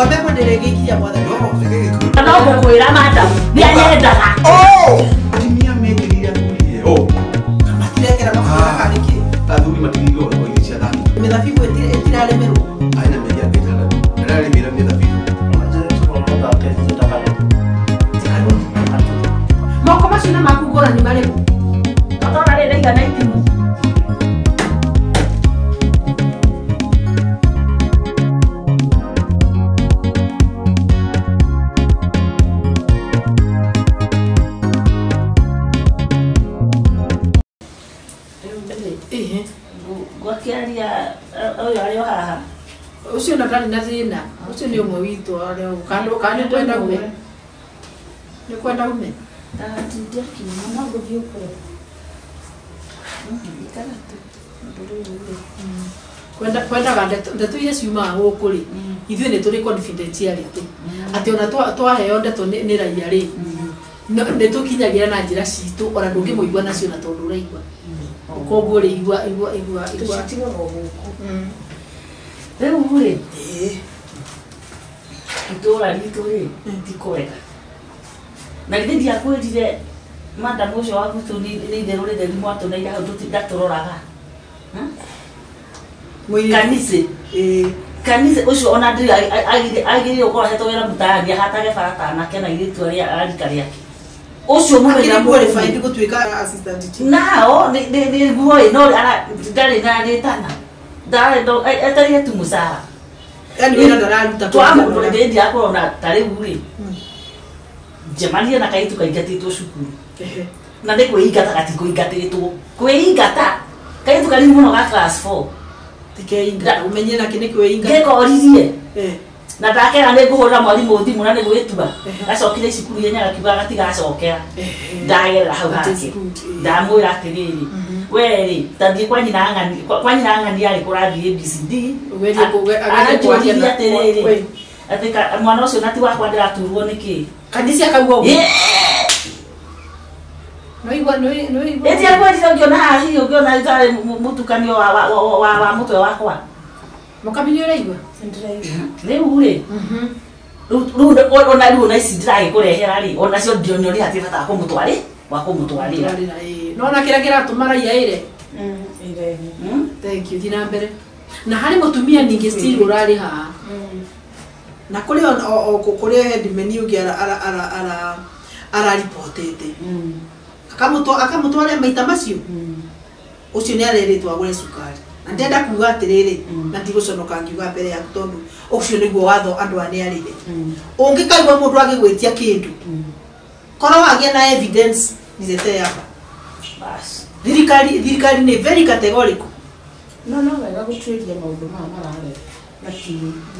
ngombe kwa nderegikia mwana no ndege kana umukwira madam ni ayendaga timia megiria kulie kama kirekera mafuta kaniki tathuri matirigo o icia thani mithabibu etiraremerwo aina megia betala ndare mira mithabibu moko macina maku ngorani marĩkũ atona rĩrĩ igana itimu gwakiaria oyo arĩ haha ucio na ndari na thĩna ucio nĩ ũmwe witũ kanĩ kwenda ume nĩ kwenda ume tatindia kiuma no gũthiĩ ũkũre ikaratu kwendaga ndeto iria ciumaga gũkũ rĩ ithuĩ nĩ tũrĩ confidential atĩ ona twaheo ndeto nĩ raia rĩ nĩ tũkinyagira na njĩra citũ ona ndũngĩmũigua nacio na tondũ ũraigua koguo rĩ igua tũcitigagwo gũkũ rĩu rĩ itũũra ritũ rĩ ti kwega na githĩ ndiakwĩrire madam ũcio waku nĩ itherũ rĩtheri mwatũneire hau ndatũroraga kanitha ũcio ona agĩrĩire gũkorwo ahetwo wĩra mũtaarani ahatage barata anake na airĩtu arĩa arika rĩake ũcio mũrĩna gũtuĩka assistant nao nĩ guoĩ no ndarĩ na rĩtana etarire tu mũcara twamũndũ ndiakorwo na ta rĩu rĩ njemanie na kaitu kaingatĩtwo cukuru na nĩ kwĩingata gatikũingatĩtwo kwĩingata kaitu kanini mũno ga class 4 tikeingata umenye nake nĩ kwĩingata ngekoririe na ndakera nĩ ngũhũrĩra mwarimũ thimũ na nĩ gwĩtua gacokire icukuru yenya gakiuga gatigacokera ndagerera hau hake ndamwĩra atĩrĩrĩ werĩ tathiĩ kwa nyina ng'ani yarĩ kũrathiĩ ABCD ananjũririe atĩrĩrĩ atĩ mwana ũcio nati wakwa ndĩraturwo nĩkĩ kanisa kaguo ĩtia kwendire ũngĩona haha hihi ũngĩona itarĩ mũtukanio wa mũtwe wakwa mũkamenyo ũraigua rĩu rĩ ona rĩu ona ici ndĩragĩkũrehera rĩ onacio ndionioria atĩ bata wa kũmũtwarĩra nona kĩrĩa kĩratũma raia ĩre thank you thiĩ na mbere na harĩ mũtumia ningĩ still ũrarĩ haha na kũrĩ headman ũngĩ araripotete akamũtwara maita macio ũcio nĩ arerĩtwo agũre cukari na ndenda kuga atĩrĩrĩ na ndigũconoka ngiuga mbere yaku tondũ ũcio nĩguo watho andũ anearĩre ũngĩkaigua mũndũ agĩgwĩtia kĩndũ korwo wagĩa na evidence nizete yaba thirikari nĩ very categorical no wega gũtuĩria maũndũ maya mararĩ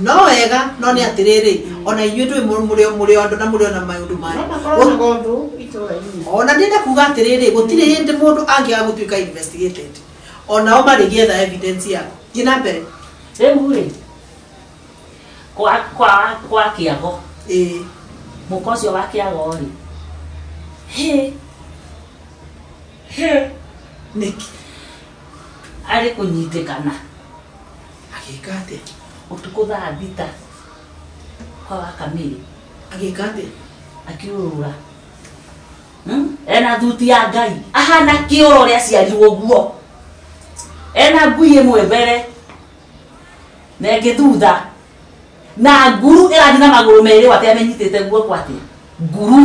no wega no nĩ atĩrĩrĩ ona inyuĩ ndũĩ mũrĩ andũ na mũrĩ ona maũndũ maya ona ndenda kuga atĩrĩrĩ gũtirĩ hĩndĩ mũndũ angĩaga gũtuĩka investigated onao marĩ getha evidence yao thiĩ na mbere rĩu rĩ kwa kĩago mũka ũcio wa kĩago rĩ nĩki arĩ kũnyitĩkana agĩka atĩa ũtukũ thaa thita kwa Wakamĩrĩ agĩka atĩa akiũrũra ena thuti ya Ngai ahana kĩoro rĩa ciarirwo guo ena ngui ĩmwe mbere na ĩngĩ thutha na nguru ĩrathiĩ na magũrũ merĩ atĩ amenyitĩte guoko atĩa nguru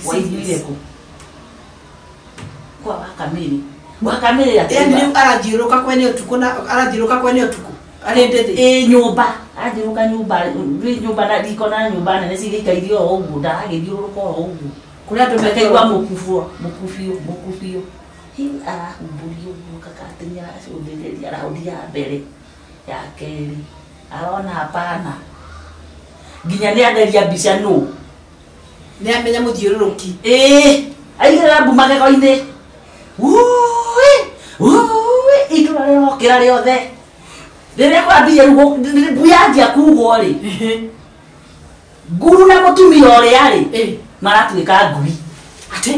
waithiire kũ kwa Wakamĩrĩ atĩ arathiũrũka kwene ũtukũ arĩ nyũmba athiũrũka nyũmba na riko na nyũmba nene cigĩikairio o ũguo ndaragĩthiũrũrũka o ũguo kũrĩa andũ mekaigua mũkubio arahumburia ũguo kakatĩnya aracũthĩrĩria raundi ya mbere ya kerĩ arona hapana nginya nĩ atheria mbica nĩ amenya mũthiũrũrũki aigĩrĩra mbu magego-inĩ itũra rĩrokĩra rĩothe rĩrĩa kwambia mbu yanjia kugwo rĩ nguru na mũtumia ũrĩa rĩ maratuĩka ngui atĩ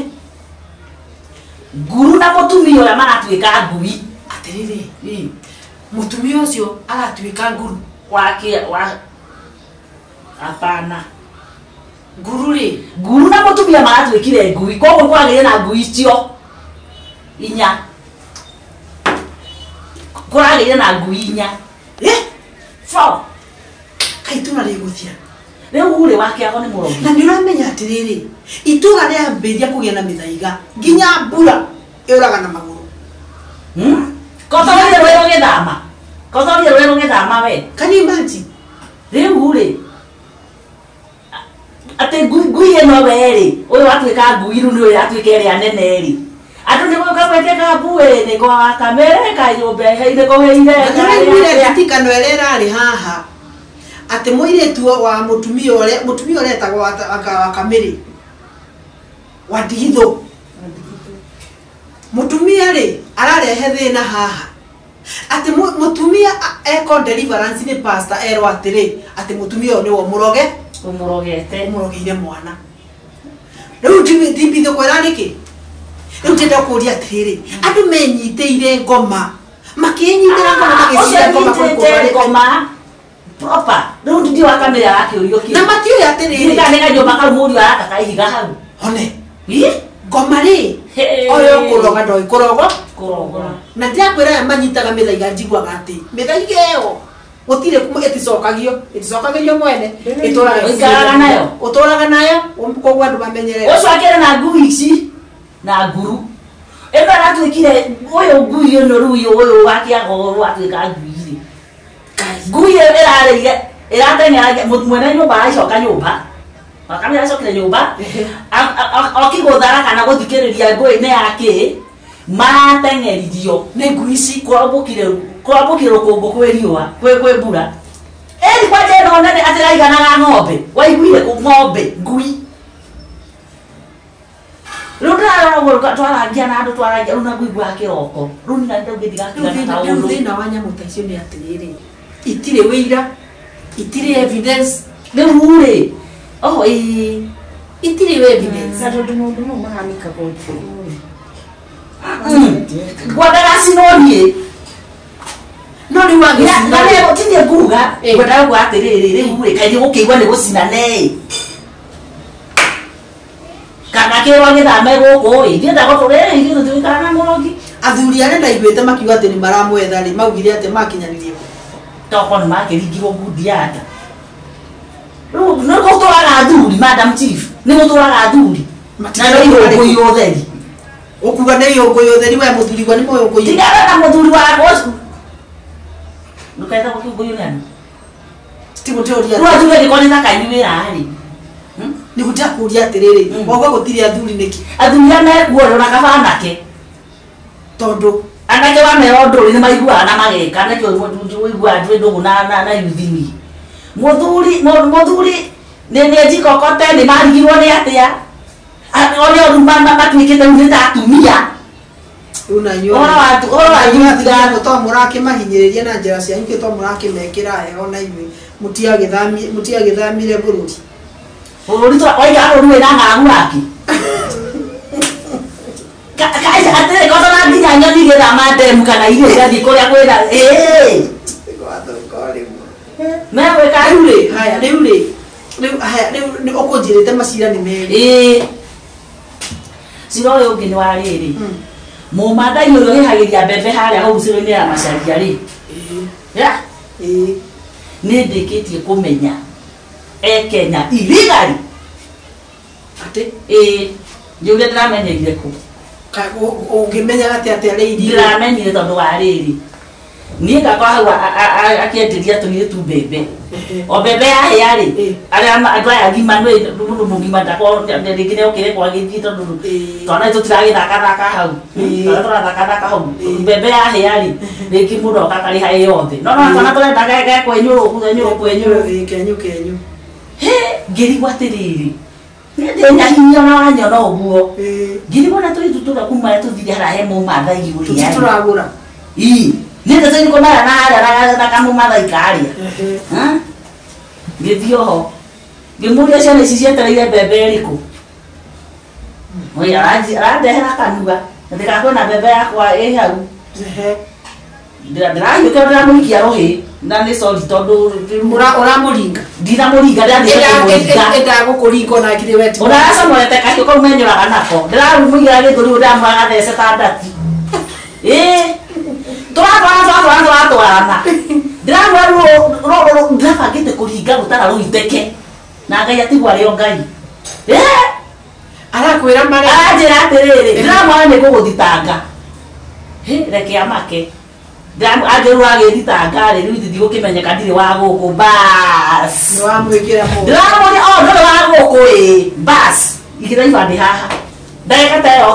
nguru na mũtumia ũrĩa maratuĩka ngui atĩrĩrĩ mũtumia ũcio aratuĩka nguru Apana. Nguru ri. Nguru na mutumia maratwikire ngui. Koguo kwagire na ngui icio. Inya. Kwagire na ngui inya. Fo. Kaituna ri guthia. Riu uri wake ago ni murogi. Na niuramenya atiriri. Itura ri ambiria kugia na mithaiga. Nginya mbura uraga na maguru. Kothori rwero githama. Kothori rwero githama we. Can you imagine? Riu uri. Ate ngui eno weri. Uyu atwika ngui ru ni uyu atwika eri anene eri. Atu ni gũka gweteka mbuĩ nĩ kwa kamere ka nyũmba heire kũheire ngire atikano erera ri haha ati muiretu wa mutumia ũrĩa etagwo wa kamere wa ndigitho mutumia ri ararehe thĩna haha ati mutumia eko deliverance ni pastor erwa atiri ati mutumia ũyũ nĩwe umurogeire mwana rĩu ndibitho kwera nĩkĩ Utenda kuria atiriri andu menyiteire ngoma makinyitira ngoma proper riu ndi wa kamera yake urio ki na matio ya atiriri nega njoma ka muri araka kaihiga hau one ngoma ri oyo kuroga ndoi kurogo na ndiakwira ya manyitaga mithaiga njigwaga ati mithaiga iyo gutire iticokagirio mwene ituraga nayo koguo andu bamenyerere ucio akire na ngui ici na nguru eno aratwikire uyu ngui ono ruyu wakiago atwika ngui ngui irareire iratengera mwene nyumba aicoka nyumba wakamira acokire nyumba okiguthara kana guthikiriria ngui-ini yake mateng'eririo ni ngui ici kurambukire rukungu kwi riua kwi mbura eri kwanja ino nene atiraiganaga ng'ombe waiguire ng'ombe ngui Runda twarangia na andu twarangia runa ngui kiroko runa ndio githigakiga na tawo thina wa nyamu tacio ni atiriri itire wira itire evidence ruri itire evidence na tondu mundu no mahanika goti gwadaga sinonie no ni wagi na leo tinye nguga gwadaga gwa atiriri ruri kaje gukigwa ni gucinane kana kero githame guku ithienda gutore ithu twikana murogi athuri arenda iguite makiuga ati ni maramwetha ri maugire ati makinyanirie toko ni makiringirwo ngudi ata no gutwara athuri madam chief ni gutwara athuri na no irongo yotheri ukuga ne yongo yotheri we muthuri gwa ni moyongo yotheri tigara na muthuri wako nukaita kukiugo yonani timoteoria kwa tuwe ni koni thaka iwe ari ni gutia kuria atiriri ogo gutiri athuri niki athuri amekuona kabanake tondu anake wamerondo ni maigua na mageka na kyo wigua ndwe na yuthini muthuri ni jikokote ni marigirwo ni atia ole rumamba matwikite unita atumia unanyo ora tiga to murake mahinyiriria na njira cia ingi to murake mekira heho na iwe mutia githamire bururi bururi to oiga ro ruwe na ng'aru wake kaisa atere koto na nginya nyoni githama ndemu kana irio irathi kuria kwira mewe kaire haya ni okonjirite macira ni meri siro yo ngini wa riri mumathai uyu hihagiria mbembe haria hau ciro-ini ya macaria ri ya ni ndikitie kumenya Kenya illegally ati ndiuria ndiramenyerire ku ungimenya ati ari iri ndiramenyire tondu wa riri nie ngakora hau akienderia tũirĩtu mbembe o mbembe yahĩa rĩ arĩa andũ aya ngima mũndũ mũgima rĩngĩ nĩokĩre kwagĩthiĩ tondũ twana tũtiragĩthakathaka hau tũrathakathaka hau mbembe yahĩa rĩ rĩngĩ mũndũ oka akarĩha yothe no twana tũrenda kwenyũrũ ngĩrigwo atĩrĩrĩ ndĩnyahinyia ona wanyona ũguo ngĩrigwo na tũirĩtu tũrĩa kuma tũthire harĩa he mũmathai ũrĩa tũragũra nenda sasa niko mara na hada na kama mara ikaria ngithio ho ngimuria ciana ici cietereire mbembe iriku oya arandehera kanua ndika kwona mbembe yakwa hau ndira yuko ndira muikia rohi na ni sorry tondu ora muringa ndira muringa enda gukuringa na kire wetu ona asa morete kario ko menyoraga nako ndira muigira githuri ndamwaga thece tandati twarana ndĩramwĩrwo ndĩrabangĩte kũringa gũtara rũiteke na Ngai atigwo arĩ o Ngai arakwĩra marĩ aranjĩra atĩrĩrĩ ndĩramwona nĩ gũgũthitanga reke amake anjĩrwo agĩthitanga rĩ rĩu ndigũkĩmenyeka ndirĩ wa gũkũ bas ndĩramwĩra ndũrĩ wa gũkũ bas igĩra ibandĩ haha ndagĩka ta ĩyo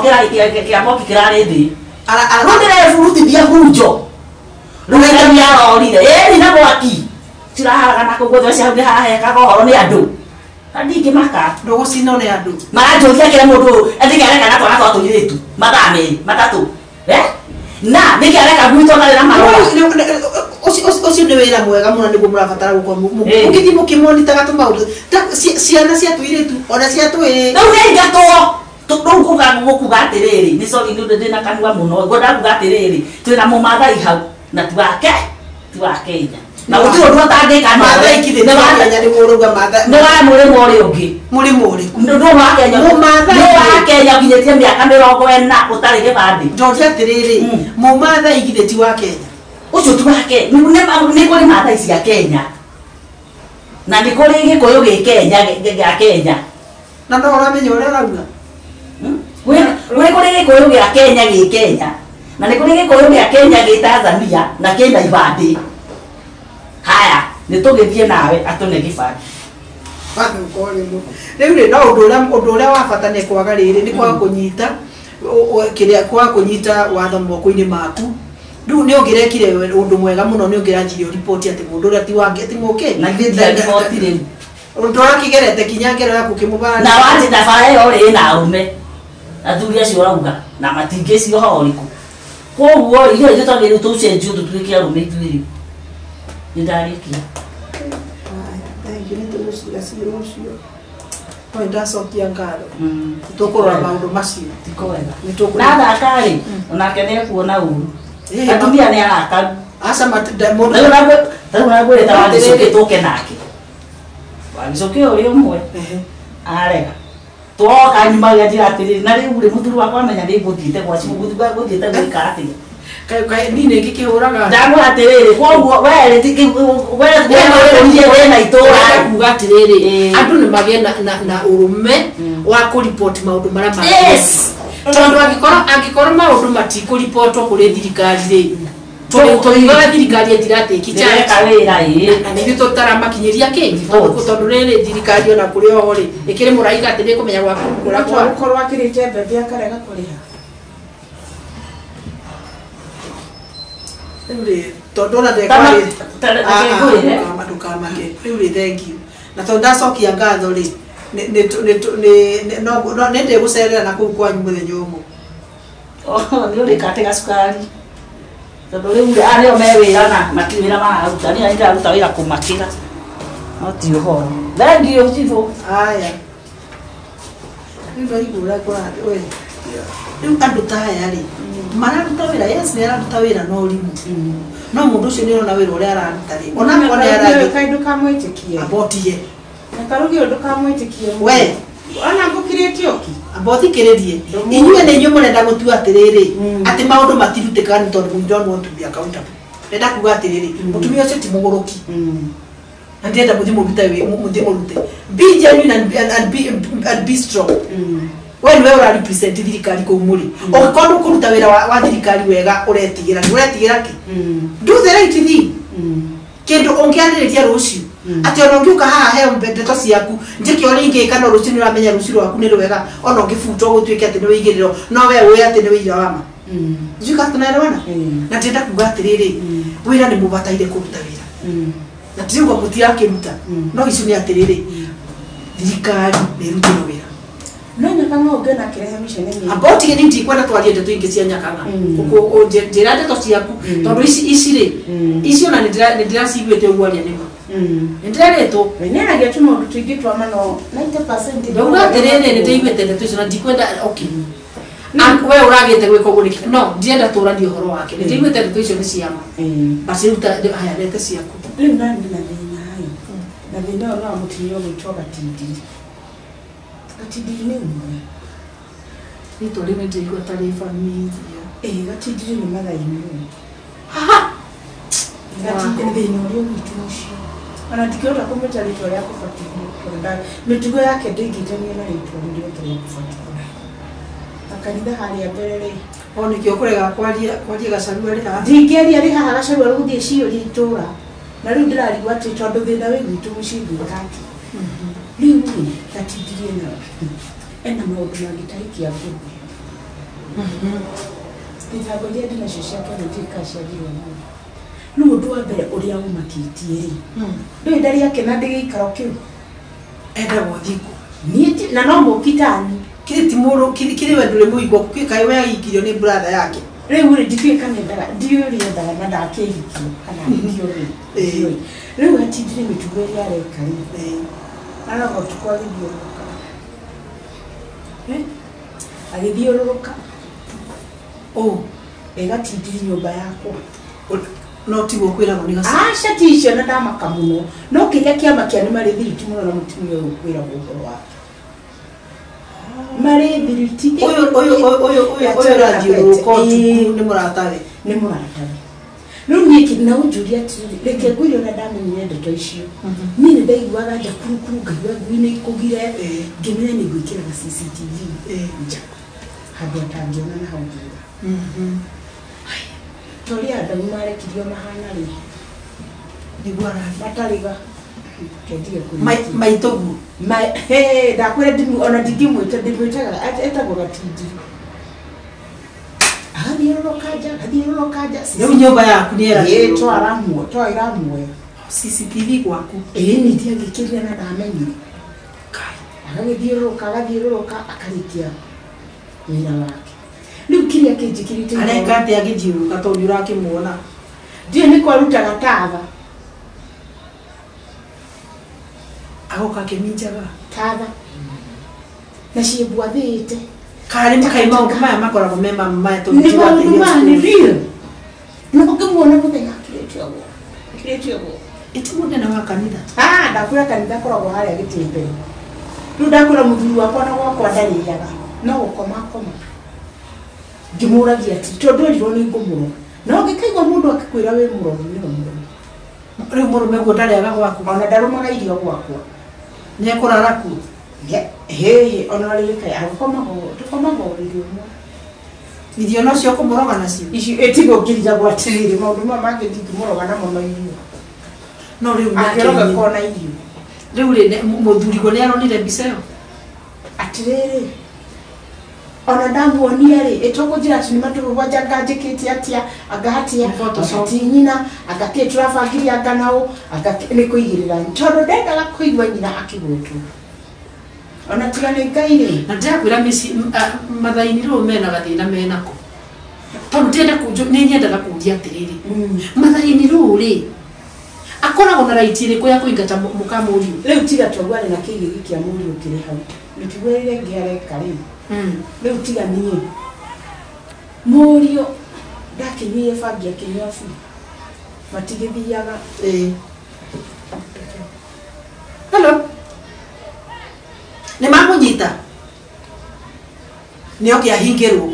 kĩamo kĩrarĩ thĩ rũndĩrebutithia hunjo rũgainia rorire ni na mwaki tirahaga na kũgũthwo cia hau hahekaga ũhoro nĩ andũ na ndingĩmaka ndũgũcinwo nĩ andũ maranjũria kĩrĩa mũndũ ndingĩareka twana twa tũirĩtu mathaa merĩ matatũ na ndingĩareka gwitũ na wĩra marũa ũcio nĩ wĩra mwega mũno nĩguo mũrabatara gũkorwo mũgĩthiĩ mũkĩmonitaga tũmaũndũ ciana cia tũirĩtu ona cia tũĩ rĩu nĩingatwo gũkuga atĩrĩrĩ nĩ sorry nĩ ndĩna kanua mũno ngwenda kuga atĩrĩrĩ twĩna mũmathai hau na tuwake Kenya na gũtirĩ ũndũ atangĩka Maathai kithĩ nĩ Kenya nĩ mũrũga Maathai nĩ wa mũrĩmo ũrĩa ũngĩ mũrĩmo ũrĩkũ nĩ wa Kenya nĩ wa Kenya nginyĩtie mĩaka 40 ũtarĩ gĩbandĩ ndoria atĩrĩrĩ mũmathai githĩ ti wa Kenya ũcio ti wa Kenya nĩ kũrĩ Maathai cia Kenya na nĩ kũrĩ Gĩkũyũ gĩ Kenya gĩa Kenya na no ũramenya ũrĩa arauga nĩ kũrĩ Gĩkũyũ gĩa Kenya gĩ Kenya na nĩ kũrĩ Gĩkũyũ gĩa Kenya gĩ Tanzania na kĩna ibandĩ haya nĩ tũgĩthiĩ nawe atũne gĩbandĩ rĩu rĩ no ũndũ ũrĩa wa bata nĩ kwaga rĩrĩ nĩ kwaga kũnyita kĩrĩa kwaga kũnyita watho moko-inĩ maku rĩu nĩ ũngĩrekire ũndũ mwega mũno nĩ ũngĩranjirie ũripoti atĩ mũndũ ũrĩa ti wake ti mũkĩ na riboti rĩu ndũrakĩgerete kinya ngero yaku kĩmũbara na wanjĩ na bara ĩyo rĩ na arũme athuri acio ũrauga na matingĩcioha ũrĩkũ koguo irio ithuĩ twagĩrĩirwo tũcenjio tũtuĩke arũme ithuĩ rĩu nĩ ndarĩkia ndacokia ngatho tũkũrora maũndũ macio tiko wega na thakarĩ onake nĩ ekuona ũru atumia nĩ arakaru aca rĩu nagwĩrĩta wagĩcoke tũke nake wagĩcoke ũrĩ ũmwe arega twoka nyumagia njĩra atĩrĩrĩ na rĩu rĩ mũthuri wakwa amenya nĩ ngũthiĩte gwaci gũthiĩte gwĩka atĩa niĩ nĩ ngĩkĩhũraga ndamwĩra atĩrĩrĩ koguo we na itũũra kuga atĩrĩrĩ andũ nĩ magĩe na ũrũme wa kũripoti maũndũ marĩa tondũ angĩkorwo maũndũ matikũripotwo kũrĩ thirikari-rĩ tũigaga thirikari ĩtiratĩki na nĩithuĩ tũtaramakinyĩria kĩngĩ tondũ rĩrĩ thirikari ona kũrĩ oho-rĩ ĩkĩrĩ mũraiga atĩ nĩ kũmenya gũkorwo akĩrĩte mbembe akarega kũrĩha tondũ ona ndũkamake rĩu rĩ thengiũ na tondũ ndacokia ngatho-rĩ nĩ ndĩgũcerera na kũu kwanyu mũthenya ũmwe nĩ ũrĩkate gacukari tondũ rĩu arĩo me wĩra na matirĩ wĩra mararuta niĩ ndĩraruta wĩra kũmakĩra no ti ũhoro thengiũ cibũ aya rĩu ndaigua ũrĩa rĩu andũ ta aya-rĩ mararuta wĩra yes nĩ araruta wĩra no ũrimũ no mũndũ ũcio nĩ ũrona wĩra ũrĩa araruta-rĩ onakorwo nĩ araruta ndũkamwĩtĩkie abotie na karugio ndũkamwĩtĩkie we ona ngũkirĩtie oki abothikĩrĩrie inyuĩ nĩ inyuĩ mũrenda gũtua atĩrĩrĩ atĩ maũndũ matirutĩkaga nĩ tondũ we don't want to be accountable nenda kuga atĩrĩrĩ mũtumia ũcio ti mũgũrũki na ndĩrenda mũthiĩ mũrute be genuine and be strong we nĩwe ũrarepresent thirikari kũu mũrĩ ũngĩkorwo ndũkũruta wĩra wa thirikari wega ũretigĩra kĩ do the right thing kĩndũ ũngĩarĩrĩria rũciũ atĩ ona ũngĩũka haha heo ndeto ciaku njĩke ũrĩa ingĩka no rũciũ nĩ ũramenya rũciũ rwaku nĩ rwega ona ũngĩbutwo gũtuĩke atĩ nĩ wĩigĩrĩrwo no we ũĩ atĩ nĩ wĩira wa ma njuĩka tũnaelewana na ndĩrenda kuga atĩrĩrĩ wĩra nĩ mũbataire kũruta wĩra na tiuga mũtirakĩruta no icio nĩ atĩrĩrĩ thirikari nĩ ĩrutĩrwo wĩra no Nyakanga ũngĩona akĩrehe mĩcemanio aboti gĩ ndikwenda twarie ndeto ingĩ cia Nyakanga njĩra ndeto ciaku tondũ ici-rĩ icio na nĩ ndĩraciguĩte ũguaria nĩma nĩ ndĩrerĩtwo nĩaragia tũmaũndũ tũingĩ twa mano 90% ndauga atĩrĩrĩ nĩ ndĩiguĩte ndeto icio na ndikwenda we uragite gwika uguo no ndienda turani uhoro wake ndimwite ndu icio ni ciama basi ruta haya lete ciaku riu nani na thina hayo na thina no amutinyo gwitwo gatindiri ni umwe ito rimwe ndiko tari familia gatindiri ni mathaini ha gatindiri thina uria gwitwo ucio ana tikiota kumeta ritwa ria kufatithia mitugo yake ndingitania na ritwa ria kufatithia akanitha haria mbere oni kio kurega kwaria gacaru ari ha ndingeria ri haha gacaru ari guthie cio ritura na riu ndirarigwa ati tondu thina wi gwitu mucindu kati riu ni gatindirie na ena maundu mangitaikia nguthi ndithagoria ndina cio ciake nĩtuĩka ciagirwo mũno rĩu ũndũ wa mbere ũrĩa ũmakitie rĩ ndari akena ndĩgĩikaro kĩu enda gũthikũ niĩ na no mũkitani kile timoro kile wendule muigwa kukai we aikirio ni brother yake riu ri ndikuika nendaga ndiuriendaga na ndakehikio kana hikio ri riu atindire mitugo ĩrĩa areka ri arago tukwagithiũrũrũka agithiũrũrũka ĩgatindiri nyũmba yakwa no tiguo kwĩragwo nĩ gaca aca ti icio na ndamaka mũno no kĩrĩa kĩama kĩa nĩ marĩ thiriti mũno na mũtumia ũyũ kwĩragwo ũhoro wake marĩ thiriti ũyũ rathiũrũrũka ũtukũ nĩ mũratawe rĩu niĩ kĩna ũnjũria atĩrĩrĩ reke ngwĩre ũrĩa ndamenyire ndeto icio niĩ nĩ ndaiguaga nja kurukuru ngaigua ngui nĩ ikũgire ngĩmenya nĩ ngwĩkĩraga CCTV nja handũ atangĩona na hau thutha toria andũ marekirio mahana rĩ nĩguo matariga kendia maitoguo ndakwĩra ndimu ona ndingĩmwĩta ndĩmwĩtaga etagwo gatindiri athiũrũrũka nja rĩu nyũmba yaku nĩ twaramuoya CCTV gwaku nĩ ndiagĩkĩrire na ndamenyire agathiũrũrũka akarĩkia wĩra wake rĩu kĩrĩa kĩnjĩkĩrĩte areka atĩ agĩthiũrũrũka tondũ ũrakĩmuona ndiũ nĩ kwarutaga tatha agoka akĩminjaga tatha na ciĩmbwathĩte karĩ makai maũndũ maya makoragwo me maya nĩ maũndũ maya nĩ real no ngĩmuona mũthenya akĩrĩtio guo ĩti mũnene wa kanitha ndakwĩra kanitha koragwo harĩa gĩtĩ-mbere rĩu ndakwĩra mũthuri wakwa na gwakwa ndarĩaga no gũkoma ngĩmũragia atĩ tondũ erirwo nĩ ngũmũrora no ngĩkaigua mũndũ akĩkwĩra wĩ mũroru nĩ mũroru rĩu mũrũme guo ndarĩaga gwaku ona ndarũmaga irio gwakwa nĩ ekũrara kuo ona rĩrĩkaĩ tũkomaga ũrĩrĩ ũmwe irio nocio kũmũroga nacio icio ĩtigwo ngĩrigagwo atĩrĩrĩ maũndũ maya mangĩ ndingĩmũroga namo no irio no rĩu akĩroga kona irio rĩu rĩ mũthuri guo nĩ aronire mbica ĩyo atĩrĩrĩ ona ndamuonia rĩ ĩtũkũnjĩra atĩ nĩ matũrũgwanja nganjĩkĩte atĩa angahatia agati nyina agakĩ tũrabangiria nganaũ nĩ kũigĩrĩra tondũ ndendaga kũigua nyina akĩgwĩtwo ona tiga nĩ Ngai rĩ na ndakwĩra mathaini rĩu mena gathĩna menako tondũ nĩ nyendaga kũndia atĩrĩrĩ mathaini rĩu rĩ akoragwo na raiti ĩrĩkũ ya kũingata mũkamũriũ rĩu tiga tondũ arĩ na kĩigĩgi kĩa mũriũ kĩrĩ hau mĩtugo ĩrĩa ĩngĩ areka rĩu rĩu tiga niĩ mũriũ ndakĩnyuire bangi akĩnyua biũ matigĩthiaga hello nĩ mamũnyita nĩ oke ahingĩrwo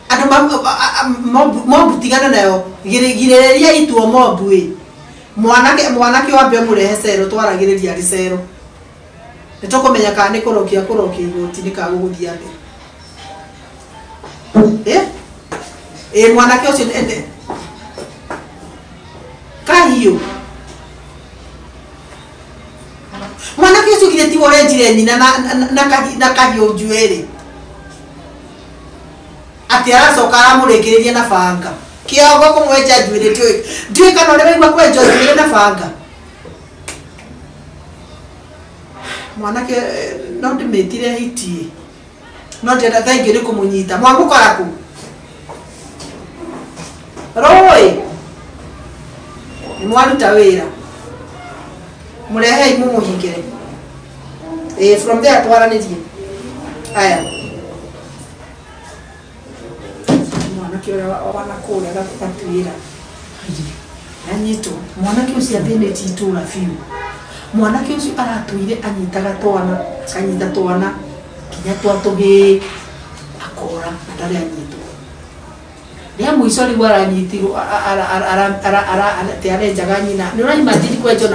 andũ mobu tigana nayo girĩrĩria ituo mobu mwanake wambe mũrehe cero twaragĩrĩria arĩ cero nĩ tũkũmenya kana nĩ kũrokia igoti-inĩ ka gũgũthiĩ atĩa mwanake ũcio kahiũ mwanake ũcio kire tiwo wenjire nyina na kahiũ njuĩrĩ atĩ aracoka aramũrĩkĩrĩria na banga kĩongo kũmwenja njuĩrĩ ndiũĩ kana ũrĩa waigua kwenjwo njuĩrĩ na banga mwanake no ndĩmĩtire hitie no ndĩenda thaa ingĩ nĩ kũmũnyita mwamũkora kũ rũĩ nĩ mwaruta wĩra mũrehei mũmũhingĩre from there twaranĩrie aya mwanake ũrĩa wana kũrĩa gatwĩra anyitwo mwanake ũcio athĩnĩtie itũũra biũ mwanake ũcio aratũire anyitaga twana akanyita twana kinya twatũgĩ akora ndarĩ anyitwo rĩa mũico rĩu aranyitirwo arenjaga nyina nĩ ũraimagine kwenjwo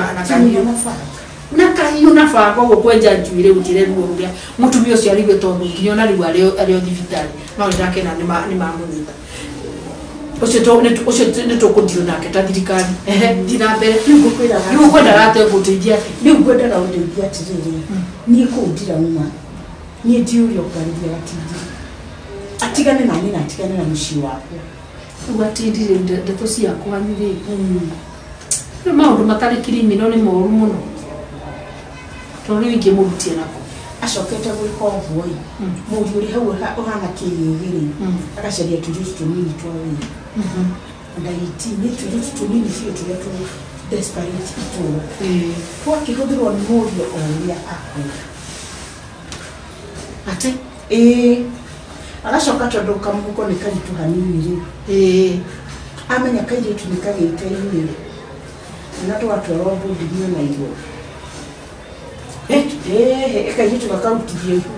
na kahiũ na banga ũguo kwenja njuĩrĩ gũtirĩ ruo rũrĩa mũtumia ũcio arĩgue tondũ nginya ona rĩu arĩ o thibitarĩ no ndakena nĩ mamũnyita ũcio nĩ tũkũndio nake ta thirikari thiĩ na mbere rĩu ngwendaga atĩa gũteithia rĩu ngwendaga gũteithia atĩrĩrĩ niĩ kũu ndirauma niĩ ndiũria ũkarĩria gatindi atigane nani na atigane na mũciĩ wakwa ugatindire ndeto ciakwa nyirĩ nĩ maũndũ matarĩ kirimino nĩ moru mũno tondũ rĩu ingĩmũrutia nako acokete gwĩka ũguo mũriũ ũrĩ hau ũhana kĩgĩgĩrĩ agacaria tũirĩtu tũnini twa wĩra ndaiti nĩ tũirĩtu tũnini biũ tũrĩa tũ desperate itũũra twakĩhũthĩrwo nĩ mũriũ o ũrĩa akũra atĩ agacoka tondũ kamũhuko nĩ karitũ hanini rĩ amenya kairĩtu nĩ kagĩte-inĩ na twatwarwo mbũndi-inĩ na igũrũ kairĩtu gakarutithio ihu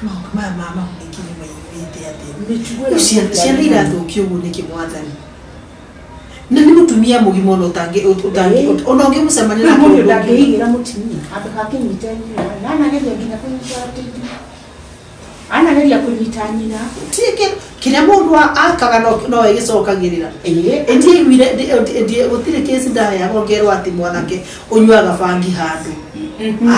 maũndũ maya ma mahunĩki nĩ maiyũrĩte atĩ ciana irathũkio ũguo nĩkĩ mwathani na nĩ mũtumia mũgima ona ũngĩmũcemania na mũndũ ndangĩigĩra mũtumia andũ hakĩnyita nyina na anageria nginya kũnyita ateithio anageria kũnyita nyina kĩrĩa mũndũ akaga no ĩgĩcokagĩrĩra gũtirĩ kĩci ndaheagwo ngerwo atĩ mwanake ũnyuaga bangi handũ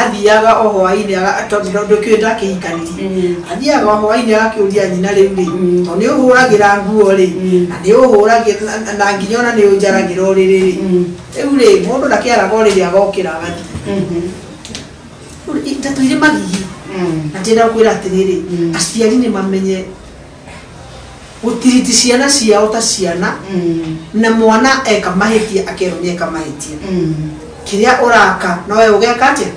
athiaga o hwainĩ tondũ kĩũĩ ndakĩhikanirie athiaga o hwainĩ agakĩũria nyina rĩu rĩ to nĩ ũhũragĩra nguo rĩ na nĩ ũhũragĩra na nginya ona nĩ ũnjaragĩra ũrĩrĩ rĩu rĩ mũndũ ndakĩaraga ũrĩrĩ agokĩra agathiĩ ndatũire magigi na ndĩrenda kwĩra atĩrĩrĩ aciari nĩ mamenye gũtiriti ciana ciao ta ciana na mwana eka mahĩtia akerwo nĩ eka mahĩtia kĩrĩa ũraka nowe ũgeka atĩa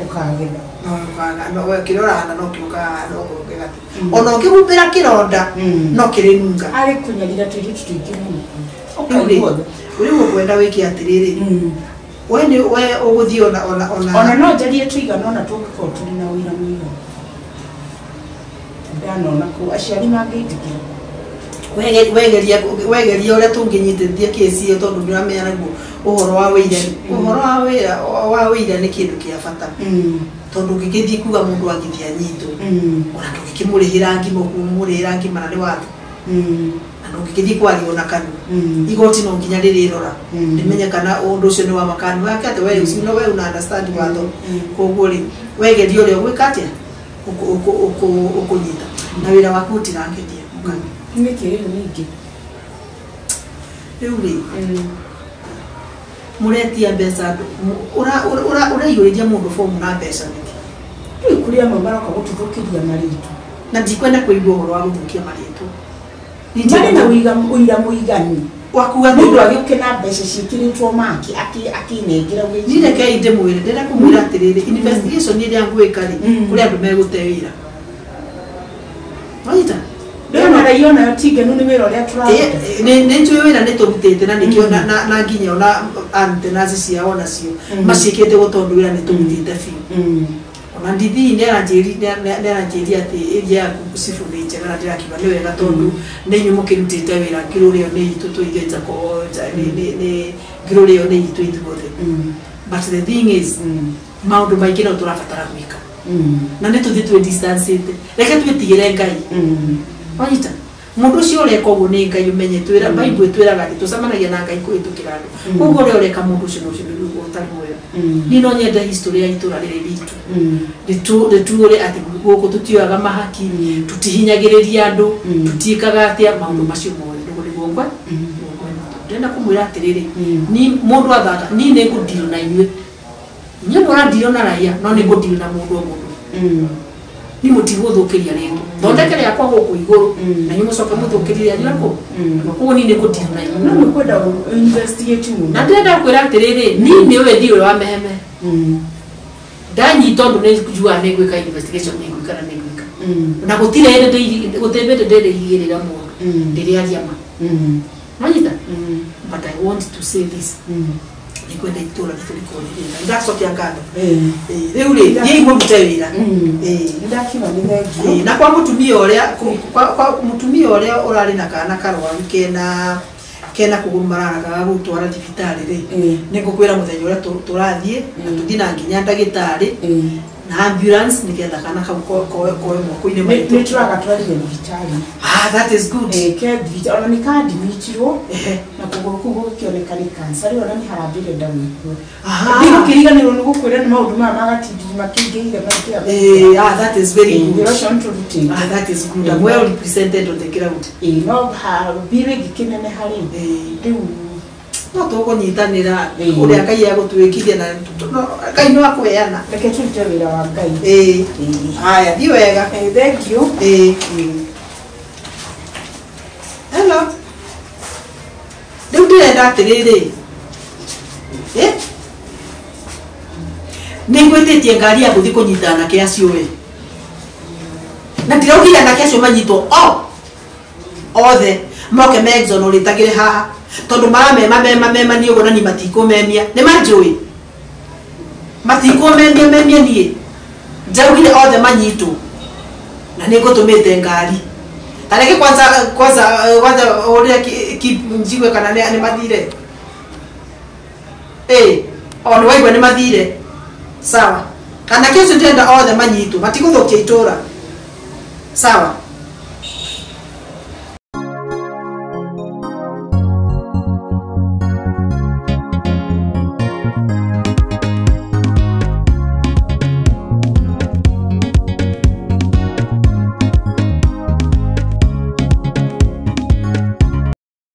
kĩrĩa ũrahana no kĩũkaga no ũgeka ona ũkĩhumbĩra kĩronda no kĩrĩ nunga arĩ kũnyarira tũirĩtu tũingĩ mũno rĩu ũkwenda wĩke atĩrĩrĩ we ũgũthiĩ ona no njarie tũigana ona tũngĩkorwo tũrĩ na ũira mũigana ndanona kũ aciari mangĩtĩkĩra wegeria ũrĩa tũngĩnyitithia kĩci ĩyo tondũ nĩũramenya naguo ũhoro wa wĩira nĩ kĩndũ kĩa bata tondũ ũngĩgĩthiĩ kuga mũndũ angĩthiĩ anyitwo ona ndũngĩkĩmũrĩhĩra ngima kũmũrĩhĩra ngima na nĩ watho na ndũngĩgĩthiĩ kwaria ona kanua igoti no nginya rĩrĩrora rĩmenye kana ũndũ ũcio nĩ wa makani wake atĩ we una understand watho koguo rĩ wegeria ũrĩa ũgwĩka atĩa ũkũnyita na wĩra waku ũtirangĩthia mũkani nĩ kĩrĩu ningĩ rĩu rĩ mũretia mbeca andũ ũraiyũrĩria mũndũ fomu na mbeca nĩkĩ rĩu kũrĩ amwe maroka gũtũthũkĩria marĩtwa na ndikwenda kũigua ũhoro wa gũthũkia marĩtwa marĩ na ũira mũiganu wakuga mũndũ agĩũke na mbeca ciĩkĩrĩtwo maki akĩnengera niĩ rekei ndĩmwĩre ndĩrenda kũmwĩra atĩrĩrĩ investigation ĩrĩa ngwĩka rĩ kũrĩ andũ megũte wĩra wanyita ndona raiona yo tigenu nĩ wĩra ũrĩa tũraruta nĩ njũĩ wĩra nĩ tũrutĩte na nĩkĩo na nginya ona antenazi ciao nacio maciĩkĩte gũtondũ wĩra nĩ tũrutĩte biũ ona ndithi nĩaranjĩria atĩ ĩria yaku cibu nĩ njega na ndĩrakiuga nĩ wega tondũ nĩ inyuĩ mũkĩrutĩte wĩra ngirũ rĩo nĩ itũ tũithuĩ ngirũ rĩo nĩ itũ ithuothe but the thing is maũndũ maingĩ no tũrabatara gwĩka na nĩ tũthiĩ twĩ distancete reke twĩtigĩre Ngai wanyita mũndũ ũcio ũreka ũguo nĩ Ngai ũmenye twĩra Bible ĩtwĩraga atĩ tũcemanagia na Ngai kũhĩtũkĩra andũ koguo ũrĩa ũreka mũndũ ũcio no nĩguo ũtarĩ mwega niĩ no nyende history ya itũra rĩrĩ ritũ rĩtũũre atĩ gũkũ tũtioyaga mahaki tũtihinyagĩrĩria andũ tũtiĩkaga atĩa maũndũ macio mothe nĩguo ngwa ndĩrenda kũmwĩra atĩrĩrĩ mũndũ athaka niĩ nĩ ngũndirio na inyuĩ inyuĩ mũrandirio na raia no nĩ ngũndirio na mũndũ o mũndũ ni mũtigũthũkĩria rĩngĩ thondeke rĩakwa gũkũ igũrũ na inyuĩ mũcoke mũthũkĩrie rĩakwa koguo niĩ nĩ ngũndirio na inyuĩ no mũkwenda investigate na ndĩrenda kwĩra atĩrĩrĩ niĩ nĩ ũwe ndiũĩ wa meheme ndanyita ndu ne kujua ne gwika investigation ne gwika na ne gwika na gutire ende gutembete ndende igirira mundu ndiria riama manyita but I want to say this ni kwenda itora tulikorera ndacokia ngando riu ri ye imurute wira ndakima ni thengio na kwa mutumia uria kwa mutumia uria urari na kana karwaru kena kugumara kaga gutwara thibitari ri ningukwira muthenya uria turathie na tuthina nginya ndagitari na ambulance niketha kana kau koe moko-ini maitu ni turaga twarire thibitari that is good ke thibitari ona ni kandi mitirwo na kuguru kugu kionekana cancer ona ni harambire ndamu ndiko kiriganirwo ni gukwira ni maundu ma magatindi makingeire makia that is very good relation to routine that is good and well represented on the ground no ha bibe gikinene hari riu no tukunyitanira uria Ngai agutwikithia na Ngai no akweana reke turute wira wa Ngai haya thi wega thank you hello ndirenda atiriri ningwititie ngari ya guthi kunyitana ke acio na ndiraugire na ke acio manyitwo othe moke megzon uritagire haha tondu mema ni ugo nani matiko memia ni manjui matiko memia nie njaugire othe manyito na ningutumite ngari tareke kwanza uria njigwe kana ni mathire ono waigwa ni mathire sawa kana kesho ndenda othe manyito matiguthukia itura sawa